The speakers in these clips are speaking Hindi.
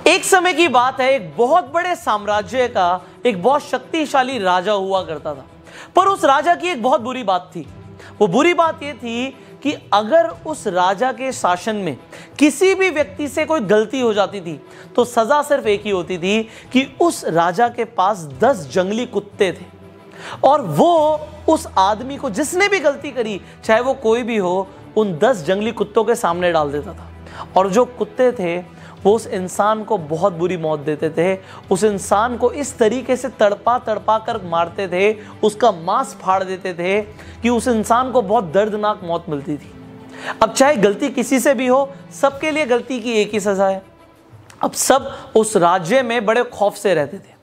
एक समय की बात है, एक बहुत बड़े साम्राज्य का एक बहुत शक्तिशाली राजा हुआ करता था। पर उस राजा की एक बहुत बुरी बात थी। वो बुरी बात ये थी कि अगर उस राजा के शासन में किसी भी व्यक्ति से कोई गलती हो जाती थी तो सजा सिर्फ एक ही होती थी कि उस राजा के पास 10 जंगली कुत्ते थे और वो उस आदमी को जिसने भी गलती करी, चाहे वो कोई भी हो, उन 10 जंगली कुत्तों के सामने डाल देता था। और जो कुत्ते थे वो उस इंसान को बहुत बुरी मौत देते थे। उस इंसान को इस तरीके से तड़पा तड़पा कर मारते थे, उसका मांस फाड़ देते थे कि उस इंसान को बहुत दर्दनाक मौत मिलती थी। अब चाहे गलती किसी से भी हो, सबके लिए गलती की एक ही सजा है। अब सब उस राज्य में बड़े खौफ से रहते थे।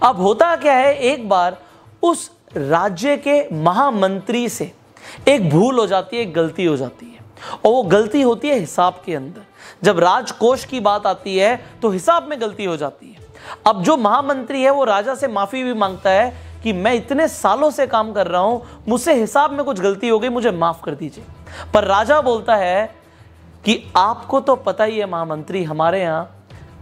अब होता क्या है, एक बार उस राज्य के महामंत्री से एक भूल हो जाती है, एक गलती हो जाती है, और वो गलती होती है हिसाब के अंदर। जब राजकोष की बात आती है तो हिसाब में गलती हो जाती है। अब जो महामंत्री है वो राजा से माफी भी मांगता है कि मैं इतने सालों से काम कर रहा हूं, मुझसे हिसाब में कुछ गलती हो गई, मुझे माफ कर दीजिए। पर राजा बोलता है कि आपको तो पता ही है महामंत्री, हमारे यहां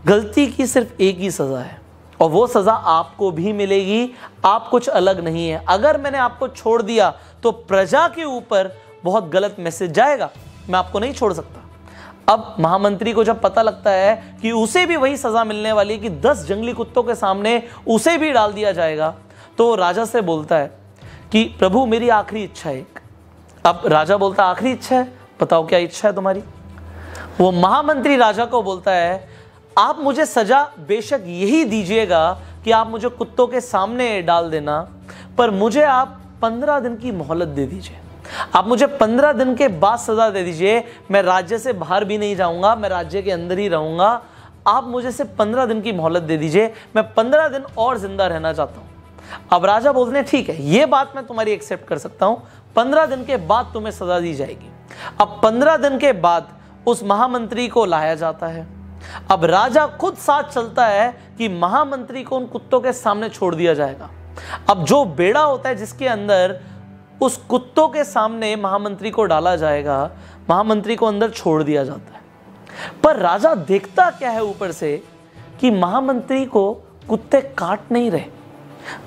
गलती की सिर्फ एक ही सजा है और वो सजा आपको भी मिलेगी, आप कुछ अलग नहीं है। अगर मैंने आपको छोड़ दिया तो प्रजा के ऊपर बहुत गलत मैसेज जाएगा, मैं आपको नहीं छोड़ सकता। अब महामंत्री को जब पता लगता है कि उसे भी वही सजा मिलने वाली है कि 10 जंगली कुत्तों के सामने उसे भी डाल दिया जाएगा, तो राजा से बोलता है कि प्रभु मेरी आखिरी इच्छा है। अब राजा बोलता है आखिरी इच्छा है, बताओ क्या इच्छा है तुम्हारी। वो महामंत्री राजा को बोलता है आप मुझे सजा बेशक यही दीजिएगा कि आप मुझे कुत्तों के सामने डाल देना, पर मुझे आप 15 दिन की मोहलत दे दीजिए। आप मुझे 15 दिन के बाद सजा दे दीजिए। मैं राज्य से बाहर भी नहीं जाऊंगा, मैं राज्य के अंदर ही रहूंगा। आप मुझे सिर्फ 15 दिन की मोहलत दे दीजिए, मैं 15 दिन और जिंदा रहना चाहता हूं। अब राजा बोलते हैं ठीक है, ये बात मैं तुम्हारी एक्सेप्ट कर सकता हूं, 15 दिन के बाद तुम्हें सजा दी जाएगी। अब 15 दिन के बाद उस महामंत्री को लाया जाता है। अब राजा खुद साथ चलता है कि महामंत्री को उन कुत्तों के सामने छोड़ दिया जाएगा। अब जो बेड़ा होता है जिसके अंदर उस कुत्तों के सामने महामंत्री को डाला जाएगा, महामंत्री को अंदर छोड़ दिया जाता है। पर राजा देखता क्या है ऊपर से कि महामंत्री को कुत्ते काट नहीं रहे,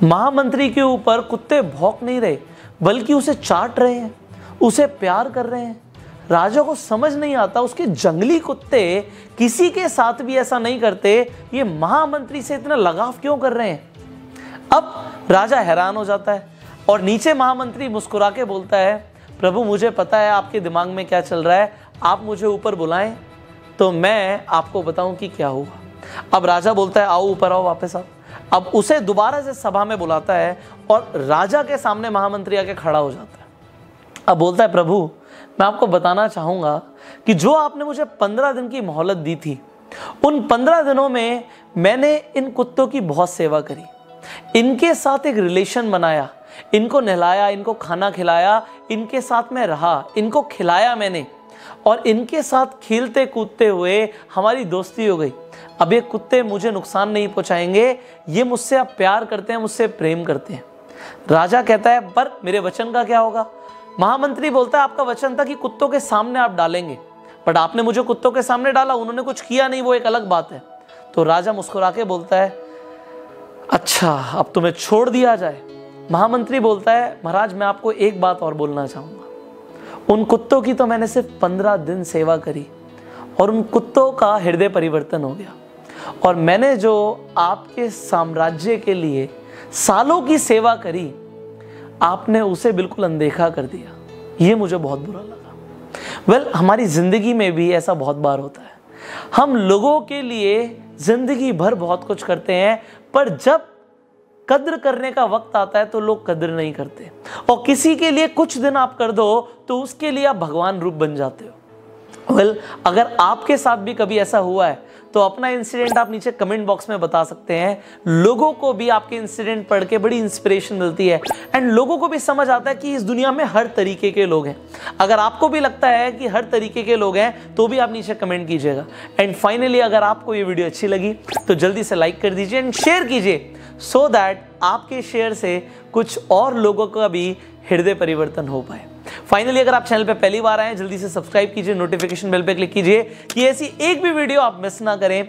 महामंत्री के ऊपर कुत्ते भौंक नहीं रहे, बल्कि उसे चाट रहे हैं, उसे प्यार कर रहे हैं। राजा को समझ नहीं आता उसके जंगली कुत्ते किसी के साथ भी ऐसा नहीं करते, ये महामंत्री से इतना लगाव क्यों कर रहे हैं। अब राजा हैरान हो जाता है और नीचे महामंत्री मुस्कुरा के बोलता है प्रभु मुझे पता है आपके दिमाग में क्या चल रहा है, आप मुझे ऊपर बुलाएं तो मैं आपको बताऊं कि क्या हुआ। अब राजा बोलता है आओ ऊपर आओ, वापस आओ। अब उसे दोबारा से सभा में बुलाता है और राजा के सामने महामंत्री आके खड़ा हो जाता है। अब बोलता है प्रभु मैं आपको बताना चाहूंगा कि जो आपने मुझे 15 दिन की मोहलत दी थी, उन 15 दिनों में मैंने इन कुत्तों की बहुत सेवा करी, इनके साथ एक रिलेशन बनाया, इनको नहलाया, इनको खाना खिलाया, इनके साथ में रहा, इनको खिलाया मैंने और इनके साथ खेलते कूदते हुए हमारी दोस्ती हो गई। अब ये कुत्ते मुझे नुकसान नहीं पहुंचाएंगे, ये मुझसे अब प्यार करते हैं, मुझसे प्रेम करते हैं। राजा कहता है पर मेरे वचन का क्या होगा। महामंत्री बोलता है आपका वचन था कि कुत्तों के सामने आप डालेंगे, बट आपने मुझे कुत्तों के सामने डाला, उन्होंने कुछ किया नहीं, वो एक अलग बात है। तो राजा मुस्कुरा के बोलता है अच्छा अब तुम्हें छोड़ दिया जाए। महामंत्री बोलता है महाराज मैं आपको एक बात और बोलना चाहूंगा, उन कुत्तों की तो मैंने सिर्फ 15 दिन सेवा करी और उन कुत्तों का हृदय परिवर्तन हो गया, और मैंने जो आपके साम्राज्य के लिए सालों की सेवा करी आपने उसे बिल्कुल अनदेखा कर दिया, ये मुझे बहुत बुरा लगा। हमारी जिंदगी में भी ऐसा बहुत बार होता है, हम लोगों के लिए जिंदगी भर बहुत कुछ करते हैं, पर जब कद्र करने का वक्त आता है तो लोग कद्र नहीं करते, और किसी के लिए कुछ दिन आप कर दो तो उसके लिए आप भगवान रूप बन जाते हो। अगर आपके साथ भी कभी ऐसा हुआ है तो अपना इंसिडेंट आप नीचे कमेंट बॉक्स में बता सकते हैं। लोगों को भी आपके इंसिडेंट पढ़ के बड़ी इंस्पिरेशन मिलती है एंड लोगों को भी समझ आता है कि इस दुनिया में हर तरीके के लोग हैं। अगर आपको भी लगता है कि हर तरीके के लोग हैं तो भी आप नीचे कमेंट कीजिएगा। एंड फाइनली अगर आपको ये वीडियो अच्छी लगी तो जल्दी से लाइक कर दीजिए एंड शेयर कीजिए, सो दैट आपके शेयर से कुछ और लोगों का भी हृदय परिवर्तन हो पाए। फाइनली अगर आप चैनल पे पहली बार आए जल्दी से सब्सक्राइब कीजिए, नोटिफिकेशन बेल पे क्लिक कीजिए कि ऐसी एक भी वीडियो आप मिस ना करें।